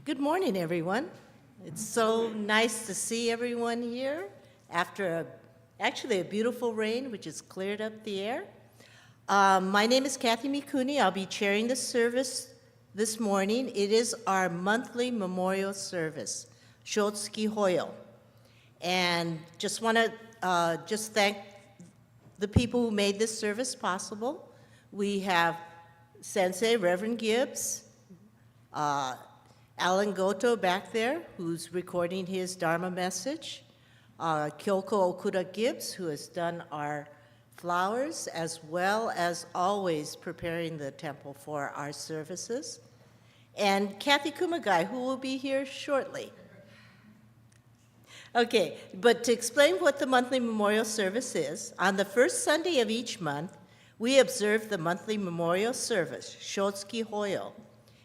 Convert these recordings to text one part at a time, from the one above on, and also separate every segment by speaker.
Speaker 1: Good morning, everyone. It's so nice to see everyone here after actually a beautiful rain, which has cleared up the air. My name is Kathy Mikuni. I'll be chairing the service this morning. It is our monthly memorial service, Shotsuki Hoyo. And just want to just thank the people who made this service possible. We have Sensei Reverend Gibbs, Alan Goto back there, who's recording his Dharma message, Kyoko Okuda Gibbs, who has done our flowers, as well as always preparing the temple for our services, and Kathy Kumagai, who will be here shortly. Okay, but to explain what the monthly memorial service is, on the first Sunday of each month, we observe the monthly memorial service, Shotsuki Hoyo,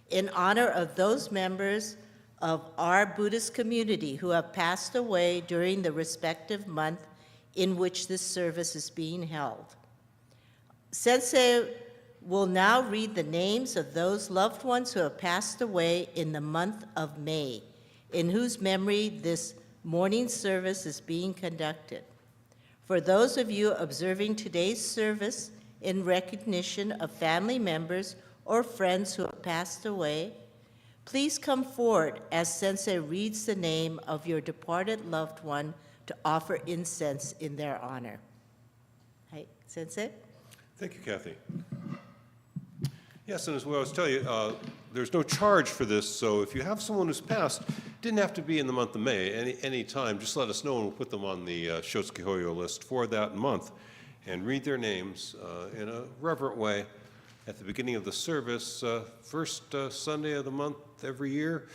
Speaker 1: in honor of those members of our Buddhist community who have passed away during the respective month in which this service is being held. Sensei will now read the names of those loved ones who have passed away in the month of May, in whose memory this morning service is being conducted. For those of you observing today's service in recognition of family members or friends who have passed away, please come forward as Sensei reads the name of your departed loved one to offer incense in their honor. Hi, Sensei.
Speaker 2: Thank you, Kathy. Yes, and as we always tell you, there's no charge for this, so if you have someone who's passed, didn't have to be in the month of May, any time, just let us know and we'll put them on the Shotsuki Hoyo list for that month and read their names in a reverent way at the beginning of the service, first Sunday of the month every year,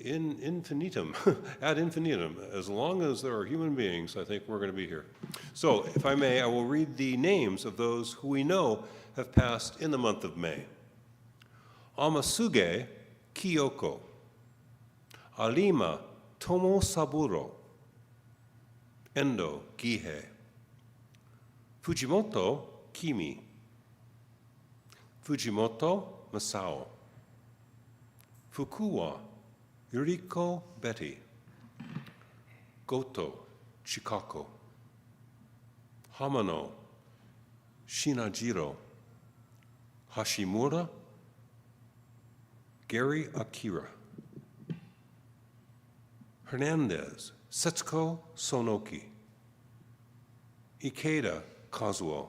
Speaker 2: in infinitum, ad infinitum. As long as there are human beings, I think we're going to be here. So, if I may, I will read the names of those who we know have passed in the month of May. Amasuge Kiyoko, Alima Tomosaburo, Endo Gihei, Fujimoto Kimi, Fujimoto Masao, Fukuwa Yuriko Betty, Goto Chikako, Hamano Shinajiro, Hashimura Gary Akira, Hernandez Setsuko Sonoki, Ikeda Kazuo,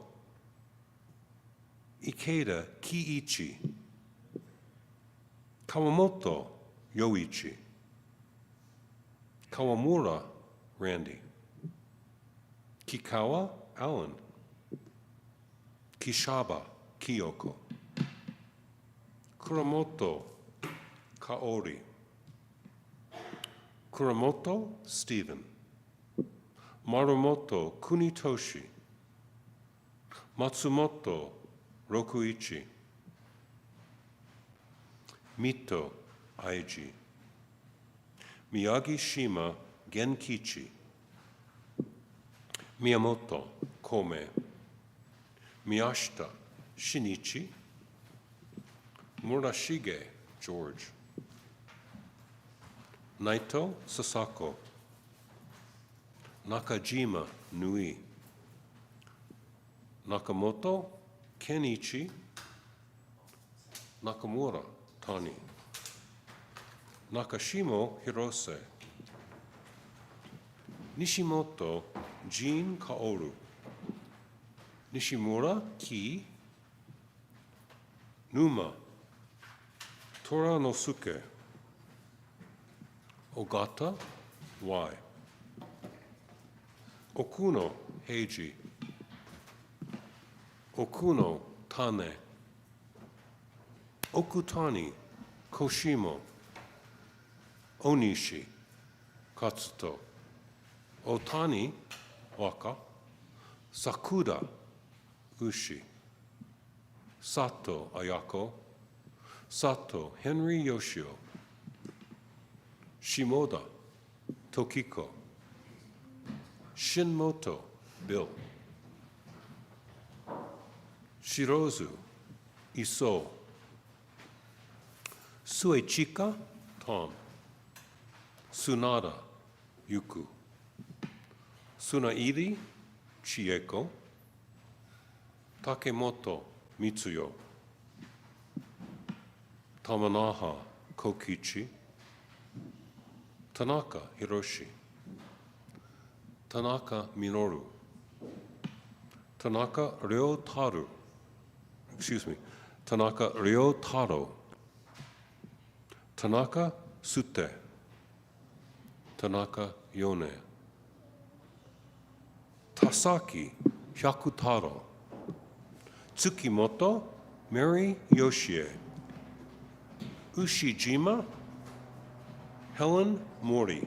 Speaker 2: Ikeda Kiichi, Kawamoto Yoichi, Kawamura Randy, Kikawa Alan, Kishaba Kyoko, Kuramoto Kaori, Kuramoto Stephen, Marumoto Kunitoshi, Matsumoto Rokuichi, Mito Aiji, Miyagi Shima Genkichi, Miyamoto Kome, Miyashita Shinichi, Murashige George, Naito Sasako, Nakajima Nui, Nakamoto Kenichi, Nakamura Tani, Nakashimo Hirose, Nishimoto Jin Kaoru, Nishimura Ki, Numa Toranosuke, Ogata Y, Okuno Heiji, Okuno Tane, Okutani Koshimo, Onishi Katsuto, Otani Waka, Sakuda Ushi, Sato Ayako, Sato Henry Yoshio, Shimoda Tokiko, Shinmoto Bill, Shirozu Iso, Suechika Tom. Sunada, Yuku. Sunairi, Chieko. Takemoto, Mitsuyo. Tamanaha, Kokichi. Tanaka, Hiroshi. Tanaka, Minoru. Tanaka, Ryotaro. Tanaka, Ryotaro. Tanaka, Sute. Tanaka, Yone. Tasaki, Hyakutaro. Tsukimoto, Mary Yoshie. Ushijima, Helen Mori.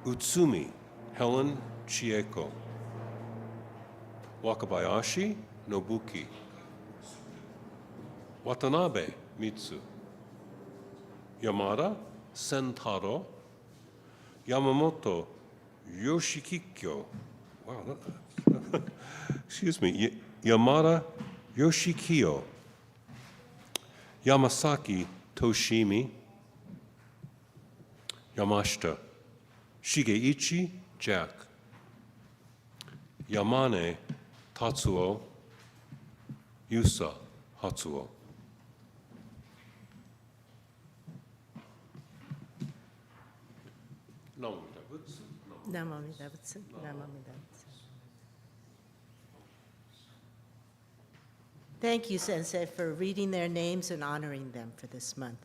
Speaker 2: Utsumi, Helen Chieko. Wakabayashi, Nobuki. Watanabe, Mitsu. Yamada, Sentaro. Yamamoto, Yoshikikyo. Wow, excuse me. Yamada Yoshikyo. Yamasaki Toshimi. Yamashita Shigeichi Jack. Yamane Tatsuo. Yusa Hatsuo.
Speaker 1: Namo Amida Butsu. Namo Amida Butsu. Thank you, Sensei, for reading their names and honoring them for this month.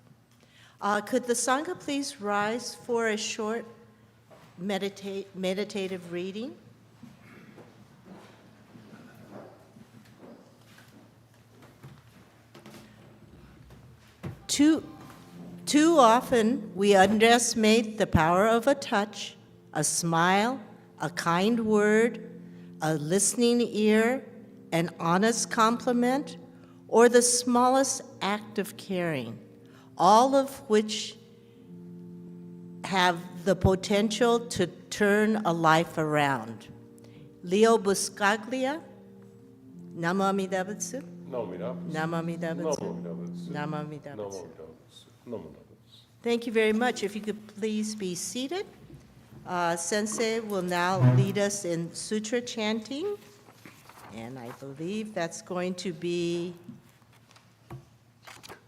Speaker 1: Could the Sangha please rise for a short meditative reading? Too often we underestimate the power of a touch, a smile, a kind word, a listening ear, an honest compliment, or the smallest act of caring, all of which have the potential to turn a life around. Leo Buscaglia, Namo Amida Butsu. Namo Amida Butsu. Namo Amida Butsu. Thank you very much. If you could please be seated. Sensei will now lead us in sutra chanting, and I believe that's going to be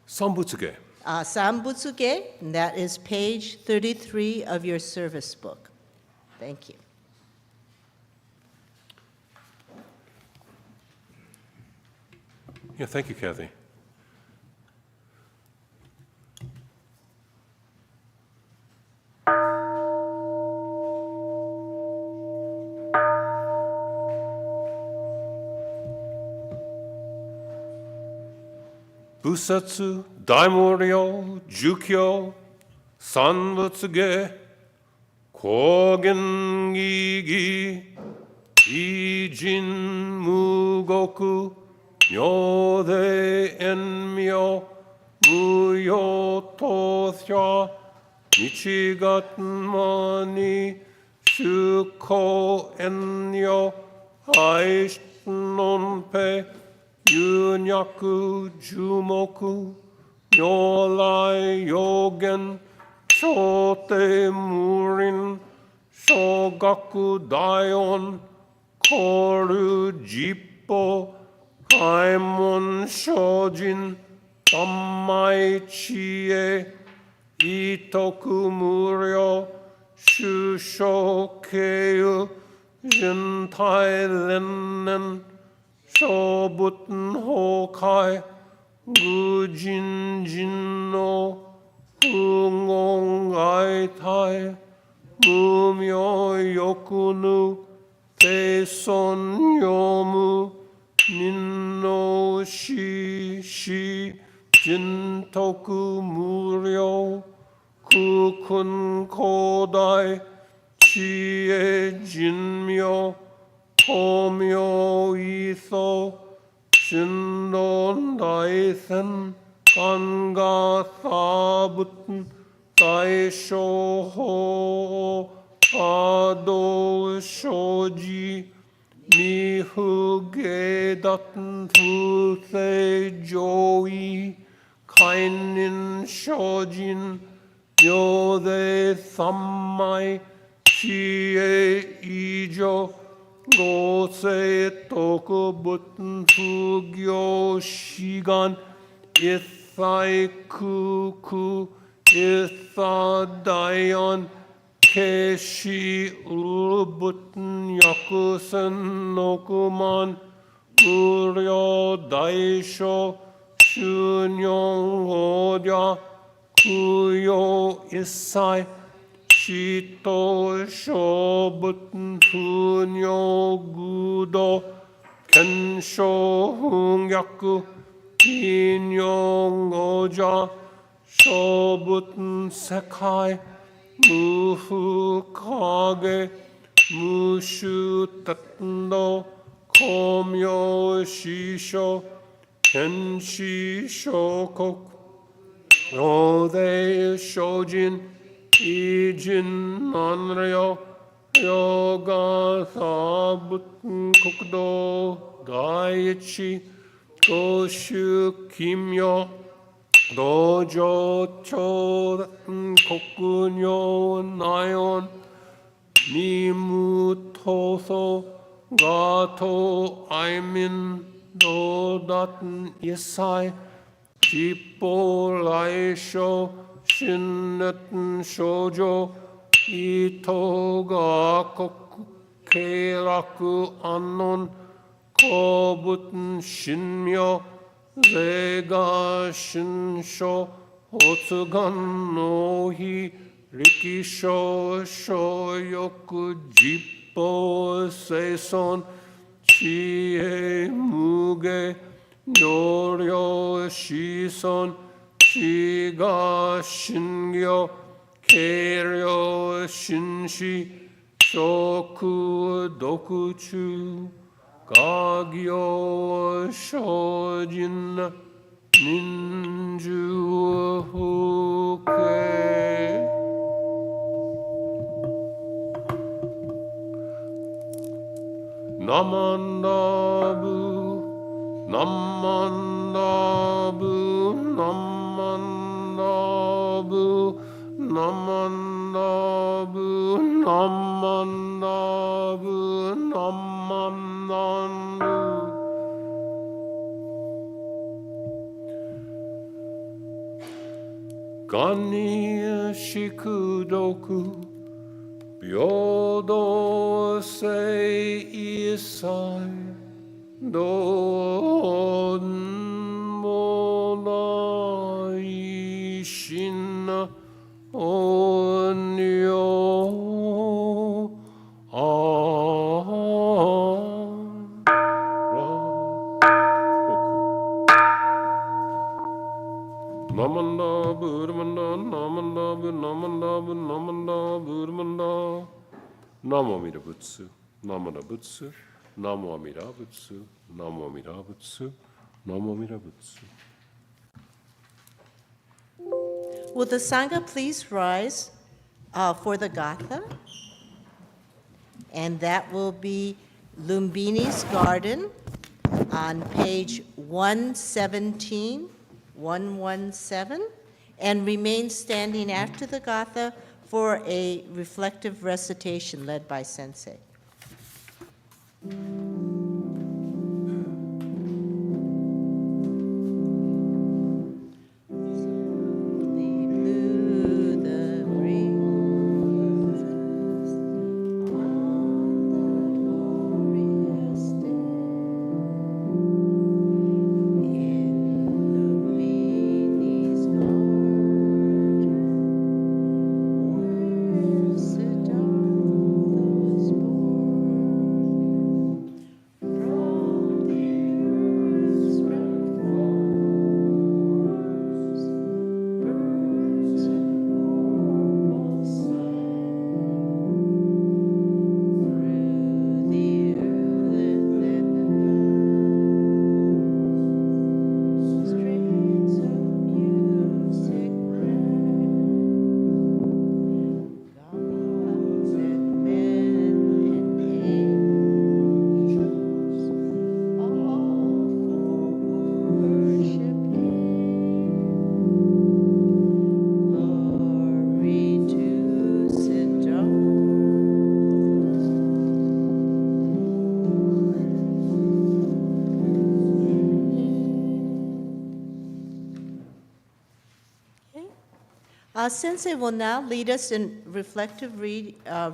Speaker 2: Sambutsuge.
Speaker 1: Sambutsuge, and that is page 33 of your service book. Thank you.
Speaker 2: Yeah, thank you, Kathy. Busatsu, Daimoryo, Jukyo, Sanbutsuge, Kogen Gigi, Ijin Mugoku, Myode Enmyo, Muyo Tothya, Michigatmani, Shuko Enyo, Aishtonpe, Yunyaku Jumoku, Nyolai Yogen, Shote Murin, Shogaku Daion, Koru Jippo, Kaimon Shojin, Tammai Chie, Itoku Muryo, Shusho Keiu, Jintai Lennen, Shobuten Hokai, Gujin Jinno, Hungong Aitai, Mumyo Yokunu, Teson Yomu, Ninno Shi, Jintoku Muryo, Kukun Kodai, Chie Jinmyo, Homyo Iso, Shindon Daisen, Kanga Sabuten, Daisho Ho, Ado Shoji, Mihu Gedaten Fuse Joi, kainin shojin yode sammai chie ijo gose toku button fugyo shigan ithai kuku itha dayon keshi ulbutton yakusen nokuman uryo daisho shunyon hodya kuyo isai shito shobutton funyo gudo kensho hungyaku kinyon goja shobutton sekai mufu kage mushu tendo komyo shisho kenshi shokoku ode shojin ijin nanryo yoga sabutn kokdo daichi goshu kimyo dojo chodan kokunyo nayon nimu toso gato aimin dodatn isai jippo laisho shinnetten shoujo ito ga koku keiraku annon kobuten shinmyo Rega shinsho otsugan no hi rikisho shoyoku jippo seison chie muge yoryo shison shiga shingyo keiryo shinshi shoku dokuchu Gagyo shojin ninju huke Namandabu Namandabu Namandabu Namandabu Namandabu Namandabu Gani shikudoku Byodo sei isai Don monai shin onyo Namanda Burmanda Namanda Namanda Namanda Burmanda Namo Amida Butsu Namada Butsu Namo Amida Butsu Namo Amida Butsu Namo Amida Butsu.
Speaker 1: Will the Sangha please rise for the Gatha? And that will be Lumbini's Garden on page 117, 117, and remain standing after the Gatha for a reflective recitation led by Sensei. Sensei will now lead us in reflective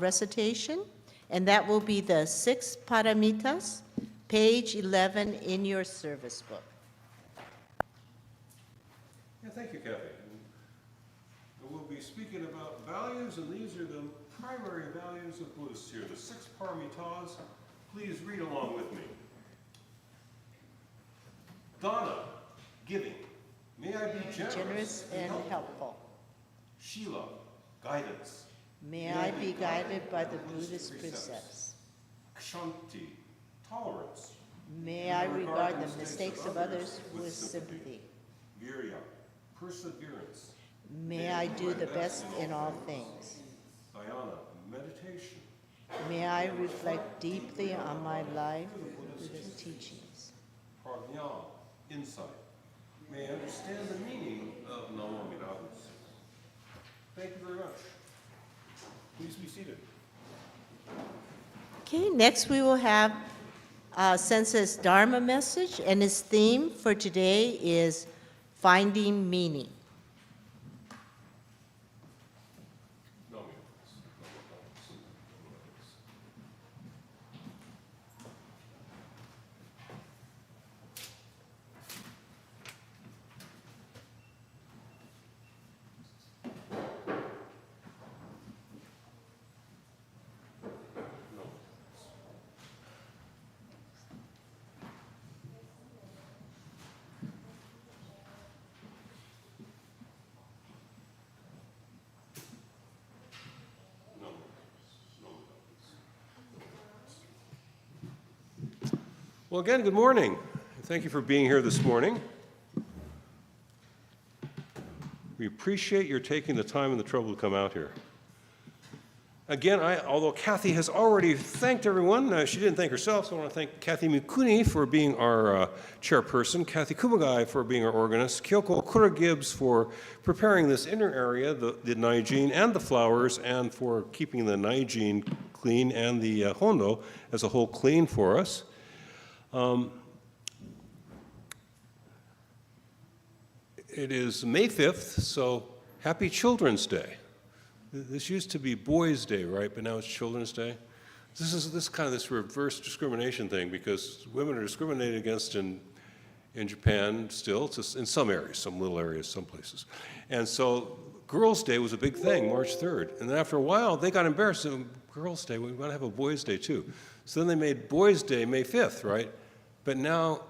Speaker 1: recitation, and that will be the 6 Paramitas, page 11 in your service book.
Speaker 2: Yeah, thank you, Kathy. We'll be speaking about values, and these are the primary values of Buddhists here, the 6 Paramitas. Please read along with me. Dana, giving. May I be generous
Speaker 1: And helpful.
Speaker 2: Shila, guidance.
Speaker 1: May I be guided by the Buddhist precepts.
Speaker 2: Kshanti, tolerance.
Speaker 1: May I regard the mistakes of others with sympathy.
Speaker 2: Virya, perseverance.
Speaker 1: May I do the best in all things.
Speaker 2: Dhyana, meditation.
Speaker 1: May I reflect deeply on my life, Buddha's teachings.
Speaker 2: Prajna, insight. May I understand the meaning of Namo Amida Butsu. Thank you very much. Please be seated.
Speaker 1: Okay, next we will have Sensei's Dharma message, and his theme for today is finding meaning.
Speaker 2: Well, again, good morning. Thank you for being here this morning. We appreciate your taking the time and the trouble to come out here. Again, although Kathy has already thanked everyone, she didn't thank herself, so I want to thank Kathy Mikuni for being our chairperson, Kathy Kumagai for being our organist, Kyoko Gregory Gibbs for preparing this inner area, the Naijin and the flowers, and for keeping the Naijin clean and the Hondo as a whole clean for us. It is May 5th, so happy Children's Day. This used to be Boys' Day, right? But now it's Children's Day. This is this reverse discrimination thing because women are discriminated against in Japan still, in some areas, some little areas, some places. And so Girls' Day was a big thing, March 3rd. And then after a while, they got embarrassed. So, Girls' Day, we want to have a Boys' Day too. So then they made Boys' Day May 5th, right? But now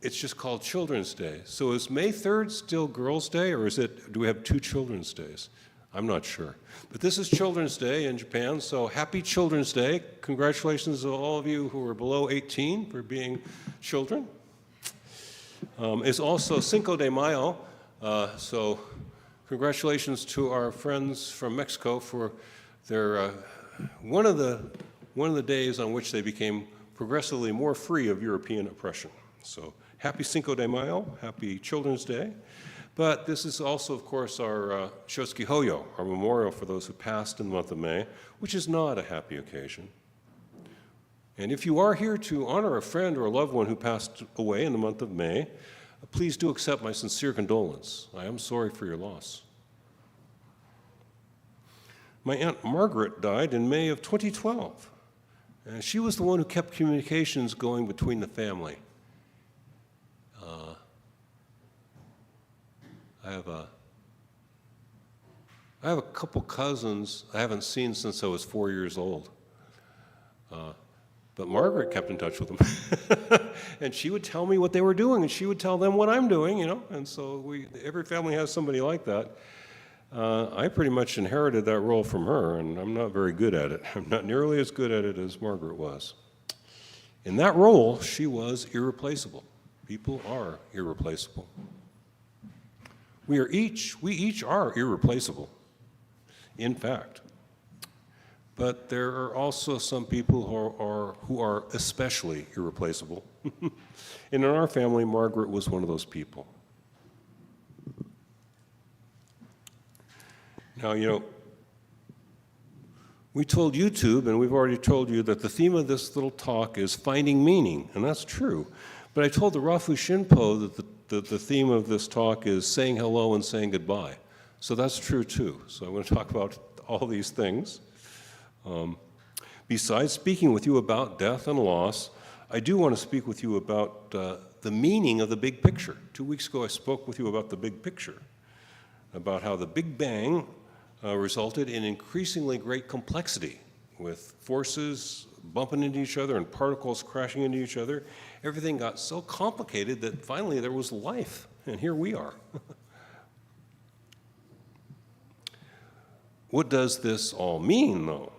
Speaker 2: it's just called Children's Day. So is May 3rd still Girls' Day, or do we have 2 Children's Days? I'm not sure. But this is Children's Day in Japan, so happy Children's Day. Congratulations to all of you who are below 18 for being children. It's also Cinco de Mayo, so congratulations to our friends from Mexico for their one of the days on which they became progressively more free of European oppression. So happy Cinco de Mayo, happy Children's Day. But this is also, of course, our Shotsuki Hoyo, our memorial for those who passed in the month of May, which is not a happy occasion. And if you are here to honor a friend or a loved one who passed away in the month of May, please do accept my sincere condolence. I am sorry for your loss. My Aunt Margaret died in May of 2012. And she was the one who kept communications going between the family. I have a couple cousins I haven't seen since I was 4 years old. But Margaret kept in touch with them. And she would tell me what they were doing, and she would tell them what I'm doing, And so every family has somebody like that. I pretty much inherited that role from her, and I'm not very good at it. I'm not nearly as good at it as Margaret was. In that role, she was irreplaceable. People are irreplaceable. We each are irreplaceable, in fact. But there are also some people who are especially irreplaceable. And in our family, Margaret was one of those people. Now, we told YouTube, and we've already told you, that the theme of this little talk is finding meaning, and that's true. But I told the Rafu Shinpo that the theme of this talk is saying hello and saying goodbye. So that's true too. So I'm going to talk about all these things. Besides speaking with you about death and loss, I do want to speak with you about the meaning of the big picture. 2 weeks ago I spoke with you about the big picture, about how the Big Bang resulted in increasingly great complexity, with forces bumping into each other and particles crashing into each other. Everything got so complicated that finally there was life, and here we are. What does this all mean, though?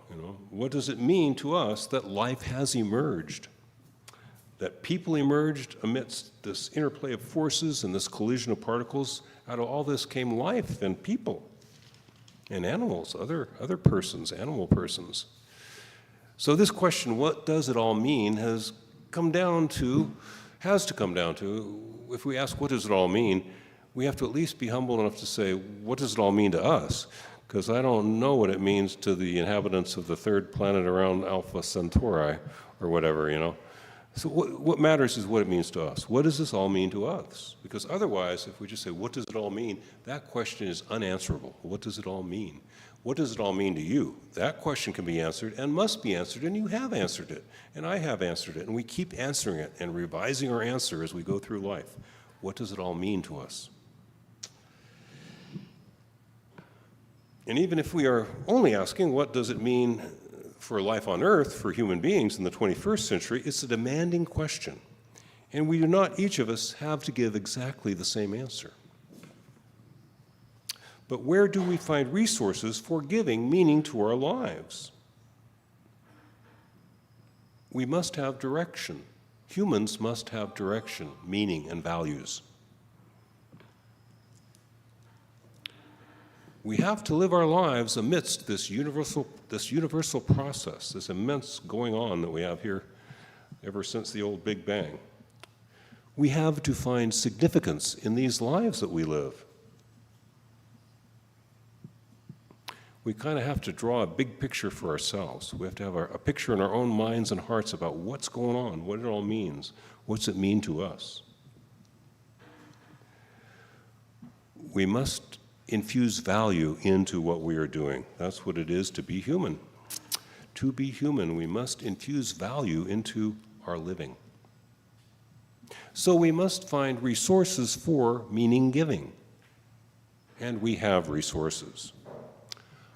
Speaker 2: What does it mean to us that life has emerged? That people emerged amidst this interplay of forces and this collision of particles? Out of all this came life and people and animals, other persons, animal persons. So this question, what does it all mean, has to come down to, if we ask what does it all mean, we have to at least be humble enough to say, what does it all mean to us? Because I don't know what it means to the inhabitants of the third planet around Alpha Centauri or whatever, So what matters is what it means to us. What does this all mean to us? Because otherwise, if we just say, what does it all mean? That question is unanswerable. What does it all mean? What does it all mean to you? That question can be answered and must be answered, and you have answered it, and I have answered it, and we keep answering it and revising our answer as we go through life. What does it all mean to us? And even if we are only asking, what does it mean for life on Earth, for human beings in the 21st century, it's a demanding question. And we do not, each of us, have to give exactly the same answer. But where do we find resources for giving meaning to our lives? We must have direction. Humans must have direction, meaning, and values. We have to live our lives amidst this universal process, this immense going on that we have here ever since the old Big Bang. We have to find significance in these lives that we live. We kind of have to draw a big picture for ourselves. We have to have a picture in our own minds and hearts about what's going on, what it all means, what's it mean to us. We must infuse value into what we are doing. That's what it is to be human. To be human, we must infuse value into our living. So we must find resources for meaning giving. And we have resources.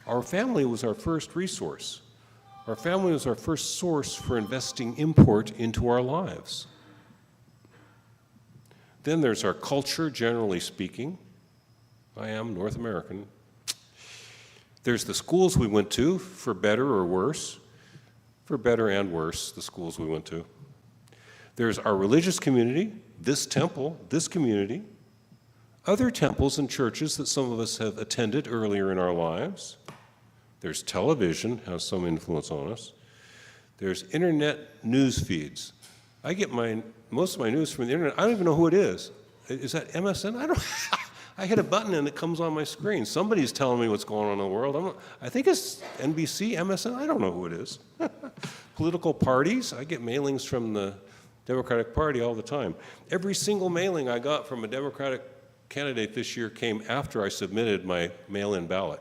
Speaker 2: Our family was our first resource. Our family was our first source for investing import into our lives. Then there's our culture, generally speaking. I am North American. There's the schools we went to, for better or worse. For better and worse, the schools we went to. There's our religious community, this temple, this community, other temples and churches that some of us have attended earlier in our lives. There's television, has some influence on us. There's internet news feeds. I get most of my news from the internet. I don't even know who it is. Is that MSN? I hit a button and it comes on my screen. Somebody's telling me what's going on in the world. I think it's NBC, MSN, I don't know who it is. Political parties, I get mailings from the Democratic Party all the time. Every single mailing I got from a Democratic candidate this year came after I submitted my mail-in ballot,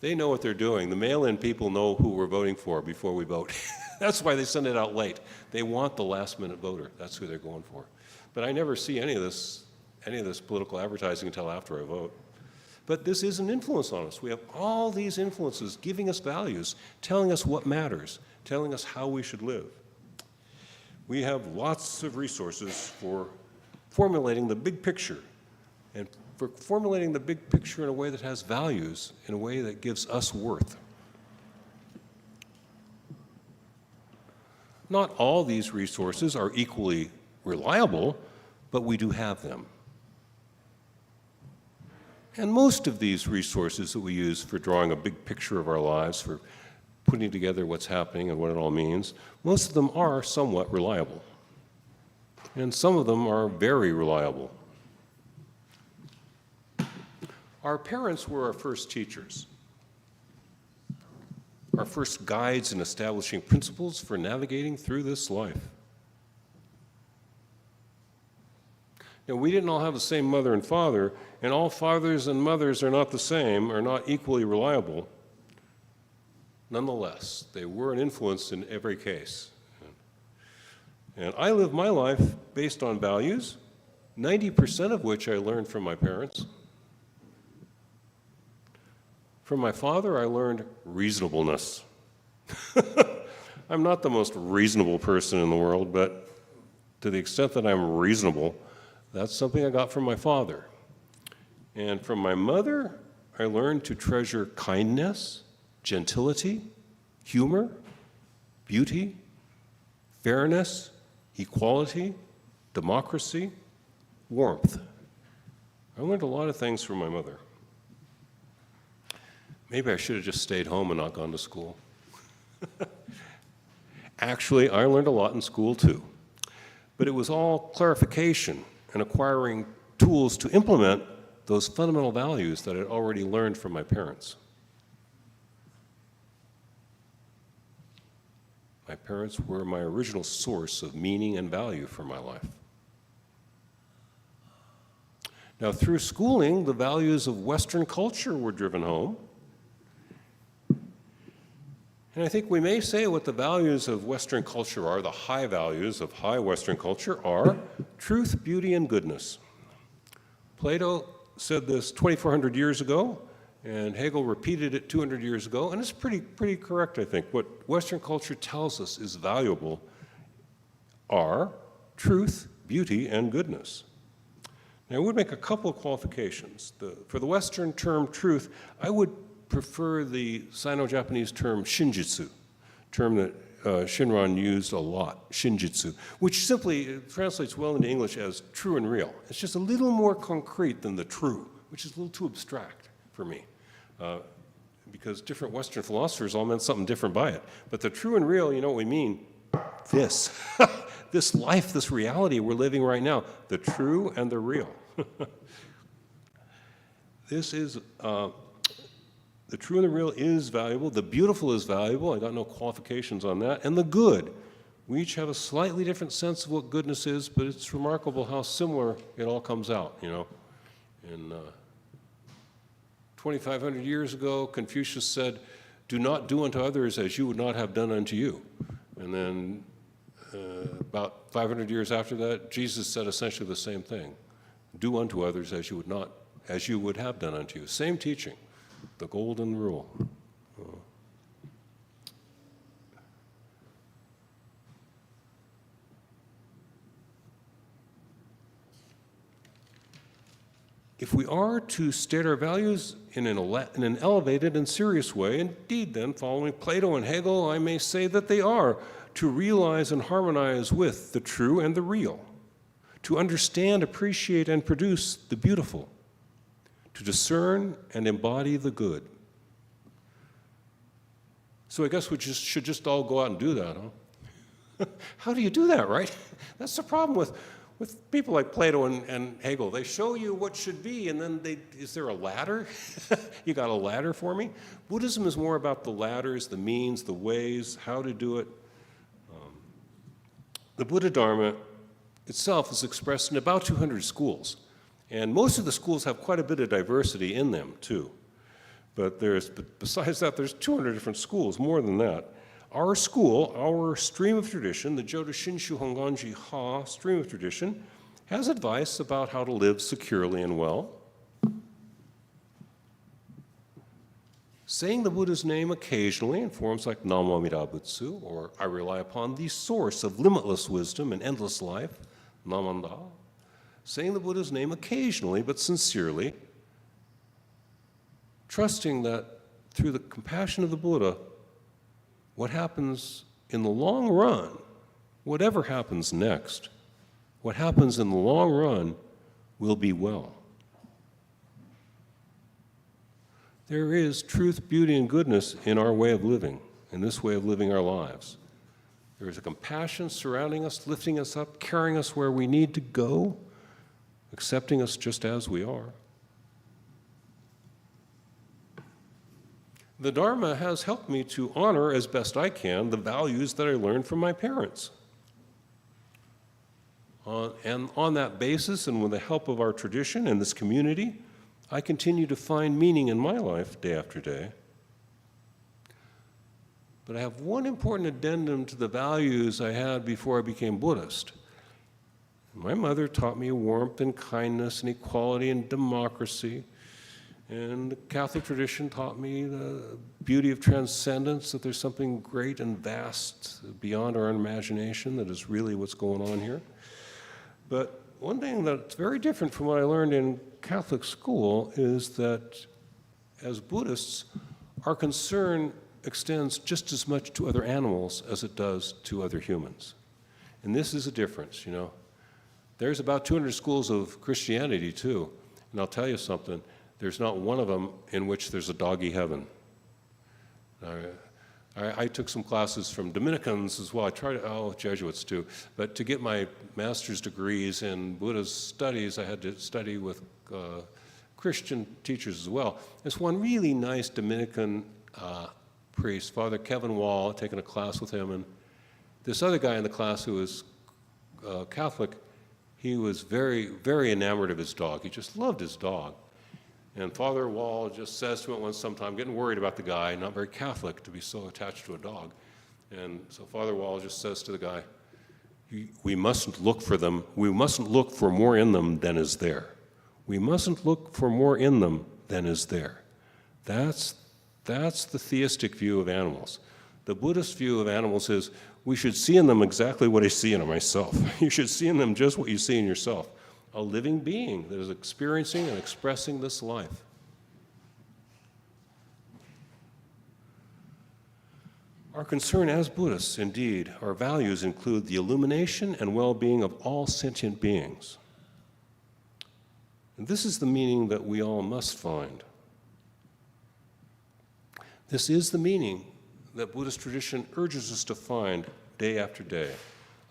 Speaker 2: They know what they're doing. The mail-in people know who we're voting for before we vote. That's why they send it out late. They want the last-minute voter. That's who they're going for. But I never see any of this political advertising until after I vote. But this is an influence on us. We have all these influences giving us values, telling us what matters, telling us how we should live. We have lots of resources for formulating the big picture, and for formulating the big picture in a way that has values, in a way that gives us worth. Not all these resources are equally reliable, but we do have them. And most of these resources that we use for drawing a big picture of our lives, for putting together what's happening and what it all means, most of them are somewhat reliable. And some of them are very reliable. Our parents were our first teachers, our first guides in establishing principles for navigating through this life. Now, we didn't all have the same mother and father, and all fathers and mothers are not the same, are not equally reliable. Nonetheless, they were an influence in every case. And I live my life based on values, 90% of which I learned from my parents. From my father, I learned reasonableness. I'm not the most reasonable person in the world, but to the extent that I'm reasonable, that's something I got from my father. And from my mother, I learned to treasure kindness, gentility, humor, beauty, fairness, equality, democracy, warmth. I learned a lot of things from my mother. Maybe I should have just stayed home and not gone to school. Actually, I learned a lot in school too. But it was all clarification and acquiring tools to implement those fundamental values that I'd already learned from my parents. My parents were my original source of meaning and value for my life. Now, through schooling, the values of Western culture were driven home. And I think we may say what the values of Western culture are, the high values of high Western culture are truth, beauty, and goodness. Plato said this 2,400 years ago, and Hegel repeated it 200 years ago, and it's pretty correct, I think. What Western culture tells us is valuable are truth, beauty, and goodness. Now, I would make a couple of qualifications. For the Western term truth, I would prefer the Sino-Japanese term shinjitsu, term that Shinran used a lot, shinjitsu, which simply translates well into English as true and real. It's just a little more concrete than the true, which is a little too abstract for me, because different Western philosophers all meant something different by it. But the true and real, you know what we mean? This. This life, this reality we're living right now, the true and the real. This is... The true and the real is valuable. The beautiful is valuable. I got no qualifications on that. And the good. We each have a slightly different sense of what goodness is, but it's remarkable how similar it all comes out, you know. And 2,500 years ago, Confucius said, "Do not do unto others as you would not have done unto you." And then about 500 years after that, Jesus said essentially the same thing. Do unto others as you would have done unto you. Same teaching. The golden rule. If we are to state our values in an elevated and serious way, indeed then, following Plato and Hegel, I may say that they are to realize and harmonize with the true and the real, to understand, appreciate, and produce the beautiful, to discern and embody the good. So I guess we should just all go out and do that, huh? How do you do that, right? That's the problem with people like Plato and Hegel. They show you what should be, and then is there a ladder? You got a ladder for me? Buddhism is more about the ladders, the means, the ways, how to do it. The Buddha Dharma itself is expressed in about 200 schools. And most of the schools have quite a bit of diversity in them, too. But besides that, there's 200 different schools, more than that. Our school, our stream of tradition, the Jodo Shinshu Honganji Ha stream of tradition, has advice about how to live securely and well. Saying the Buddha's name occasionally in forms like Namo Amida Butsu, or I rely upon the source of limitless wisdom and endless life, Namanda. Saying the Buddha's name occasionally but sincerely, trusting that through the compassion of the Buddha, what happens in the long run, whatever happens next, what happens in the long run will be well. There is truth, beauty, and goodness in our way of living, in this way of living our lives. There is a compassion surrounding us, lifting us up, carrying us where we need to go, accepting us just as we are. The Dharma has helped me to honor as best I can the values that I learned from my parents. And on that basis, and with the help of our tradition and this community, I continue to find meaning in my life day after day. But I have one important addendum to the values I had before I became Buddhist. My mother taught me warmth and kindness and equality and democracy. And the Catholic tradition taught me the beauty of transcendence, that there's something great and vast beyond our imagination that is really what's going on here. But one thing that's very different from what I learned in Catholic school is that as Buddhists, our concern extends just as much to other animals as it does to other humans. And this is a difference, you know. There's about 200 schools of Christianity, too. And I'll tell you something, there's not one of them in which there's a doggy heaven. I took some classes from Dominicans as well. I tried, Jesuits too. But to get my master's degrees in Buddhist studies, I had to study with Christian teachers as well. There's one really nice Dominican priest, Father Kevin Wall, taking a class with him, and this other guy in the class who was Catholic, he was very, very enamored of his dog. He just loved his dog. And Father Wall just says to him once sometime, getting worried about the guy, not very Catholic to be so attached to a dog. And so Father Wall just says to the guy, we mustn't look for them, we mustn't look for more in them than is there. We mustn't look for more in them than is there. That's the theistic view of animals. The Buddhist view of animals is we should see in them exactly what I see in myself. You should see in them just what you see in yourself. A living being that is experiencing and expressing this life. Our concern as Buddhists, indeed, our values include the illumination and well-being of all sentient beings. And this is the meaning that we all must find. This is the meaning that Buddhist tradition urges us to find day after day,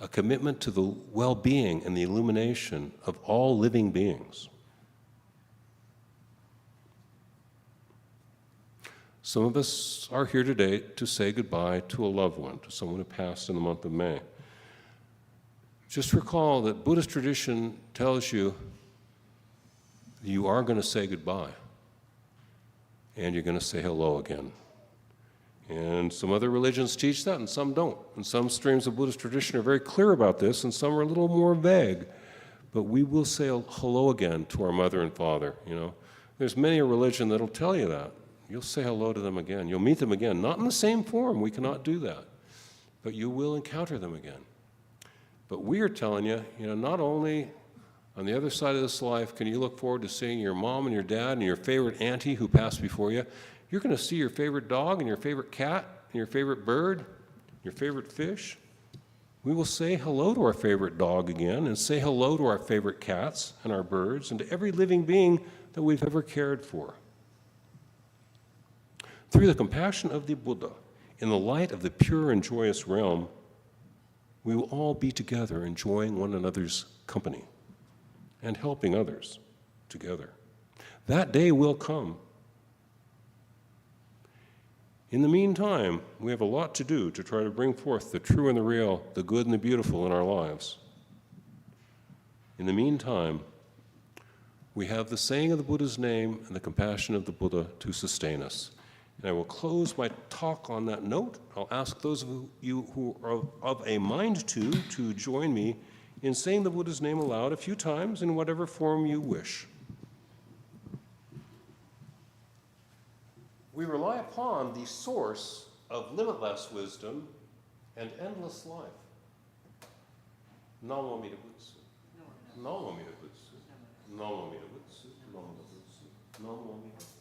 Speaker 2: a commitment to the well-being and the illumination of all living beings. Some of us are here today to say goodbye to a loved one, to someone who passed in the month of May. Just recall that Buddhist tradition tells you you are going to say goodbye, and you're going to say hello again. And some other religions teach that, and some don't. And some streams of Buddhist tradition are very clear about this, and some are a little more vague. But we will say hello again to our mother and father, you know. There's many a religion that'll tell you that. You'll say hello to them again. You'll meet them again. Not in the same form. We cannot do that. But you will encounter them again. But we are telling you, you know, not only on the other side of this life can you look forward to seeing your mom and your dad and your favorite auntie who passed before you, you're going to see your favorite dog and your favorite cat and your favorite bird, your favorite fish. We will say hello to our favorite dog again and say hello to our favorite cats and our birds and to every living being that we've ever cared for. Through the compassion of the Buddha, in the light of the pure and joyous realm, we will all be together enjoying one another's company and helping others together. That day will come. In the meantime, we have a lot to do to try to bring forth the true and the real, the good and the beautiful in our lives. In the meantime, we have the saying of the Buddha's name and the compassion of the Buddha to sustain us. And I will close my talk on that note. I'll ask those of you who are of a mind to join me in saying the Buddha's name aloud a few times in whatever form you wish. We rely upon the source of limitless wisdom and endless life. Namo Amida Butsu. Namo Amida Butsu. Namo Amida Butsu. Namo Amida Butsu. Namo Amida Butsu.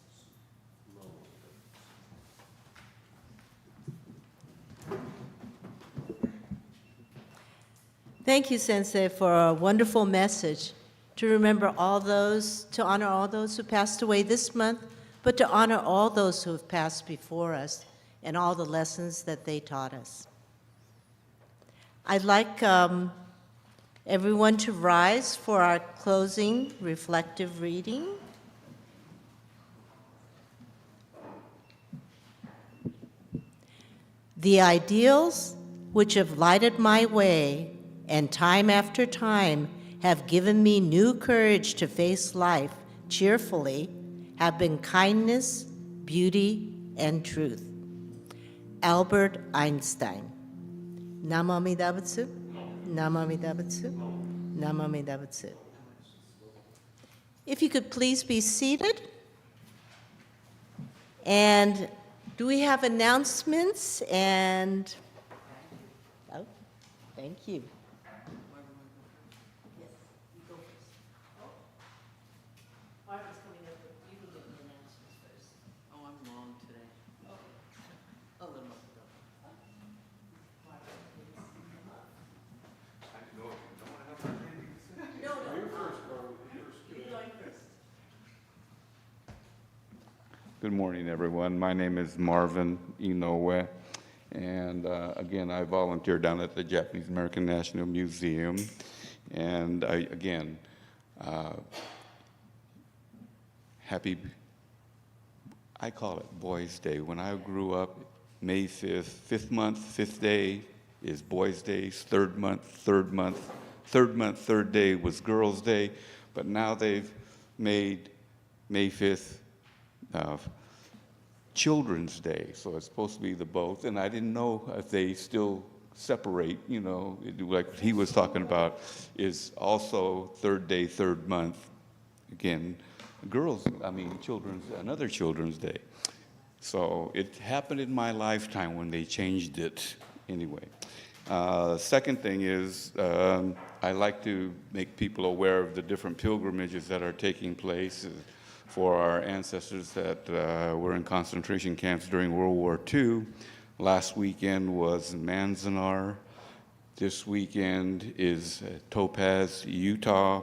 Speaker 1: Thank you, Sensei, for a wonderful message to remember all those, to honor all those who passed away this month, but to honor all those who have passed before us and all the lessons that they taught us. I'd like everyone to rise for our closing reflective reading. The ideals which have lighted my way and time after time have given me new courage to face life cheerfully have been kindness, beauty, and truth. Albert Einstein. Namo Amida Butsu. Namo Amida Butsu. Namo Amida Butsu. If you could please be seated. And do we have announcements? And, oh, thank you. Yes, you go first. Marvin's coming up, but you can get the announcements first.
Speaker 3: Oh, I'm long today. A little.
Speaker 4: Good morning, everyone. My name is Marvin Inoue, and again, I volunteer down at the Japanese American National Museum. And I call it Boys' Day. When I grew up, May 5th, 5th month, 5th day is Boys' Day, third month, third day was Girls' Day, but now they've made May 5th Children's Day, so it's supposed to be the both, and I didn't know if they still separate, like he was talking about, is also third day, third month, again, another Children's Day. So it happened in my lifetime when they changed it anyway. Second thing is, I like to make people aware of the different pilgrimages that are taking place for our ancestors that were in concentration camps during World War II. Last weekend was Manzanar. This weekend is Topaz, Utah.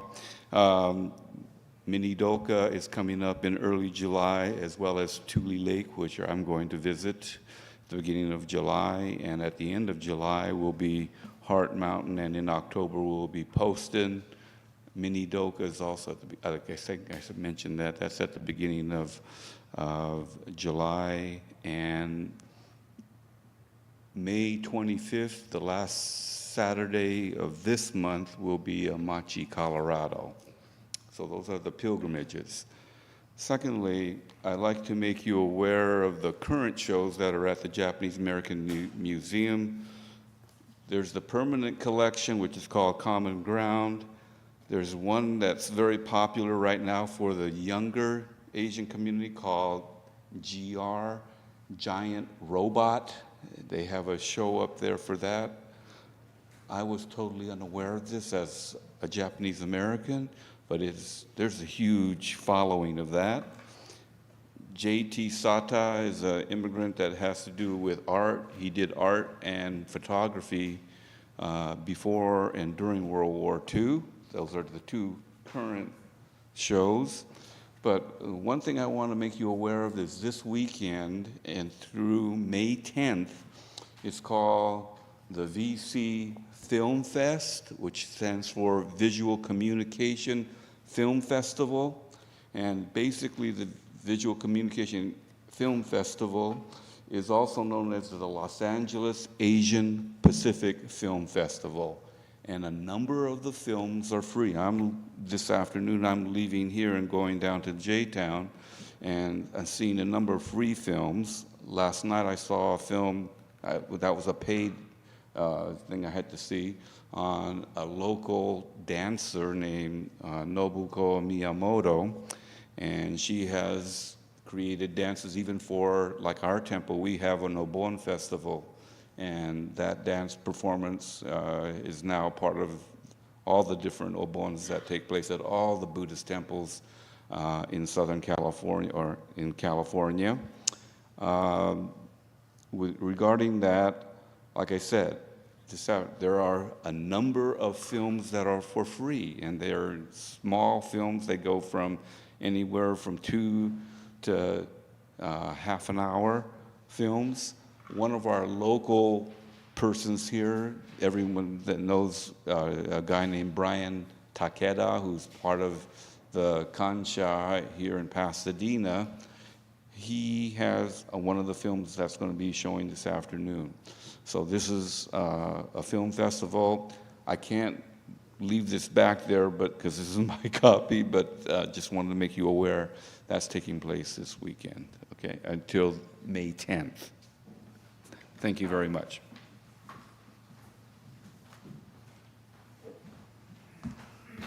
Speaker 4: Minidoka is coming up in early July, as well as Tule Lake, which I'm going to visit at the beginning of July. And at the end of July will be Heart Mountain, and in October will be Poston. Minidoka is also, like I mentioned that's at the beginning of July. And May 25th, the last Saturday of this month, will be Machi, Colorado. So those are the pilgrimages. Secondly, I'd like to make you aware of the current shows that are at the Japanese American Museum. There's the permanent collection, which is called Common Ground. There's one that's very popular right now for the younger Asian community called GR, Giant Robot. They have a show up there for that. I was totally unaware of this as a Japanese American, but there's a huge following of that. J.T. Sata is an immigrant that has to do with art. He did art and photography before and during World War II. Those are the two current shows. But one thing I want to make you aware of is this weekend and through May 10th, it's called the VC Film Fest, which stands for Visual Communication Film Festival. And basically the Visual Communication Film Festival is also known as the Los Angeles Asian Pacific Film Festival. And a number of the films are free. This afternoon, I'm leaving here and going down to J-Town, and I've seen a number of free films. Last night I saw a film that was a paid thing I had to see on a local dancer named Nobuko Miyamoto, and she has created dances even for, like our temple, we have an Obon festival. And that dance performance is now part of all the different obons that take place at all the Buddhist temples in Southern California or in California. Regarding that, like I said, there are a number of films that are for free, and they're small films. They go from anywhere from 2 to half an hour films. One of our local persons here, everyone that knows a guy named Brian Takeda, who's part of the Kansha here in Pasadena, he has one of the films that's going to be showing this afternoon. So this is a film festival. I can't leave this back there, but because this is my copy, but just wanted to make you aware that's taking place this weekend, okay, until May 10th. Thank you very much.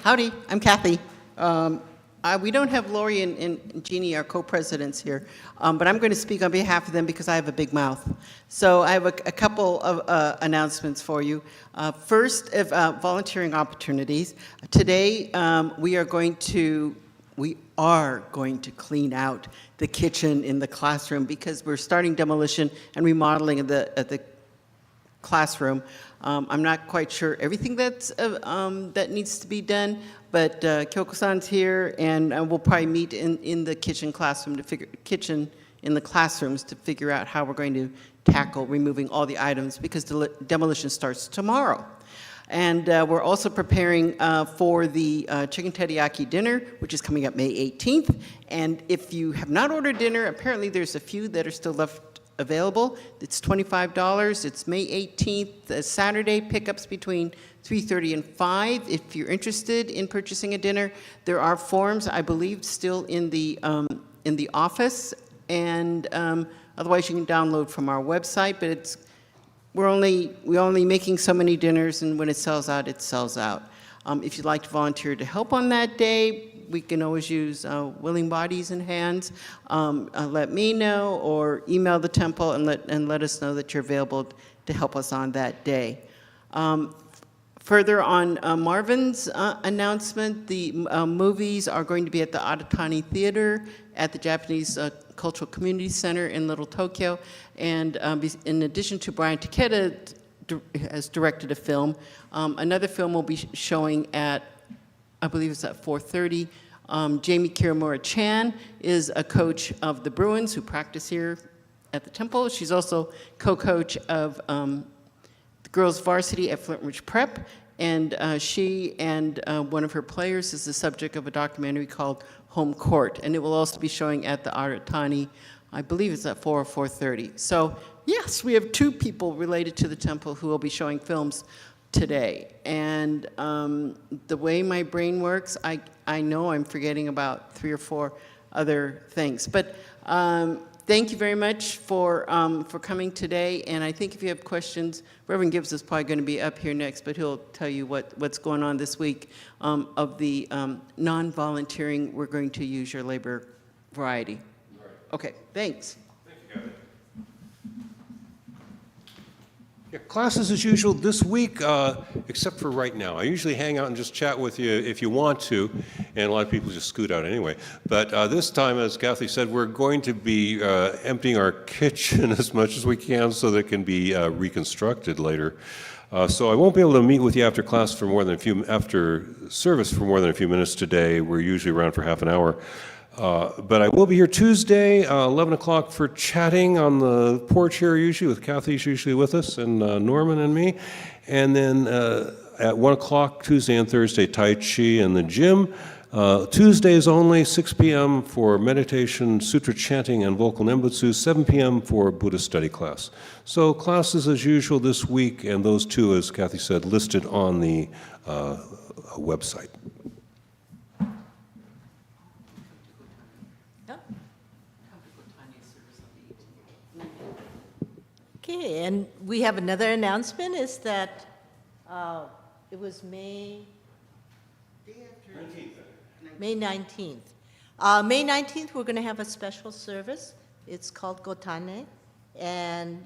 Speaker 5: Howdy, I'm Kathy. We don't have Lori and Jeannie, our co-presidents here, but I'm going to speak on behalf of them because I have a big mouth. So I have a couple of announcements for you. First, volunteering opportunities. Today, we are going to clean out the kitchen in the classroom because we're starting demolition and remodeling at the classroom. I'm not quite sure everything that needs to be done, but Kyoko-san's here, and we'll probably meet in the kitchen classroom in the classrooms to figure out how we're going to tackle removing all the items because the demolition starts tomorrow. And we're also preparing for the chicken teriyaki dinner, which is coming up May 18th. And if you have not ordered dinner, apparently there's a few that are still left available. It's $25. It's May 18th, Saturday, pickups between 3:30 and 5. If you're interested in purchasing a dinner, there are forms, I believe, still in the office, and otherwise you can download from our website. But we're only making so many dinners, and when it sells out, it sells out. If you'd like to volunteer to help on that day, we can always use willing bodies and hands. Let me know or email the temple and let us know that you're available to help us on that day. Further on Marvin's announcement, the movies are going to be at the Aratani Theater at the Japanese Cultural Community Center in Little Tokyo. And in addition to Brian Takeda has directed a film, another film will be showing at, I believe it's at 4:30. Jamie Kiramura-Chan is a coach of the Bruins who practice here at the temple. She's also co-coach of the girls varsity at Flint Ridge Prep, and she and one of her players is the subject of a documentary called Home Court, and it will also be showing at the Aratani, I believe it's at 4 or 4:30. So yes, we have two people related to the temple who will be showing films today. And the way my brain works, I know I'm forgetting about 3 or 4 other things. But thank you very much for coming today. And I think if you have questions, Reverend Gibbs is probably going to be up here next, but he'll tell you what's going on this week of the non-volunteering. We're going to use your labor variety. Right. Okay, thanks.
Speaker 2: Thank you, Kathy. Yeah, classes as usual this week, except for right now. I usually hang out and just chat with you if you want to, and a lot of people just scoot out anyway. But this time, as Kathy said, we're going to be emptying our kitchen as much as we can so that it can be reconstructed later. So I won't be able to meet with you after class for more than after service for more than a few minutes today. We're usually around for half an hour. But I will be here Tuesday, 11 o'clock for chatting on the porch here usually, with Kathy's usually with us, and Norman and me. And then at 1 o'clock Tuesday and Thursday, Tai Chi in the gym. Tuesdays only, 6 p.m. for meditation, sutra chanting, and vocal nembutsu, 7 p.m. for Buddhist study class. So classes as usual this week, and those two, as Kathy said, listed on the website.
Speaker 1: Okay, and we have another announcement, is that it was May 19th. May 19th, we're going to have a special service. It's called Gotane, and,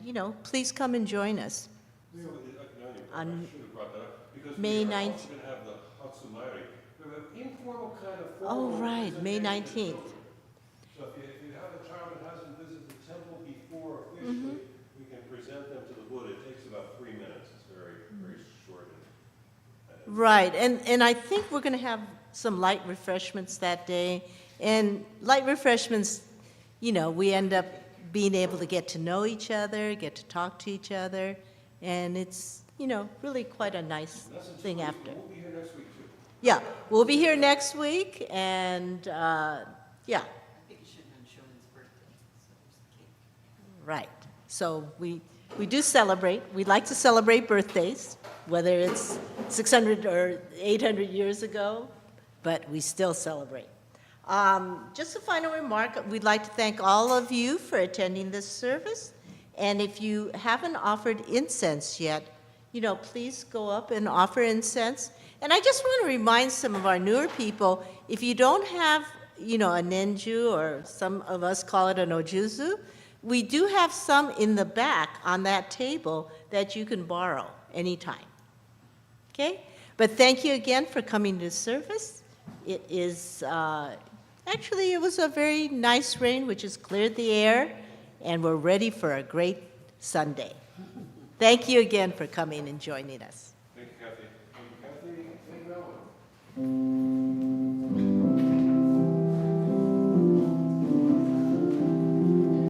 Speaker 1: please come and join us. On May 19th. Oh, right, May 19th.
Speaker 2: So if you have a child that hasn't visited the temple before officially, we can present them to the Buddha. It takes about 3 minutes. It's very, very short.
Speaker 1: Right, and I think we're going to have some light refreshments that day. And light refreshments, we end up being able to get to know each other, get to talk to each other, and it's, really quite a nice thing after.
Speaker 2: We'll be here next week, too.
Speaker 1: Yeah, we'll be here next week, and, yeah.
Speaker 3: I think you should have Shonen's birthday, so there's the cake.
Speaker 1: Right. So we do celebrate. We like to celebrate birthdays, whether it's 600 or 800 years ago, but we still celebrate. Just a final remark, we'd like to thank all of you for attending this service. And if you haven't offered incense yet, please go up and offer incense. And I just want to remind some of our newer people, if you don't have, a ninju, or some of us call it an ojuzu, we do have some in the back on that table that you can borrow anytime. Okay? But thank you again for coming to service. It is, actually, it was a very nice rain, which has cleared the air, and we're ready for a great Sunday. Thank you again for coming and joining us.
Speaker 2: Thank you, Kathy. Thank you, Kathy. Thank you, Alan.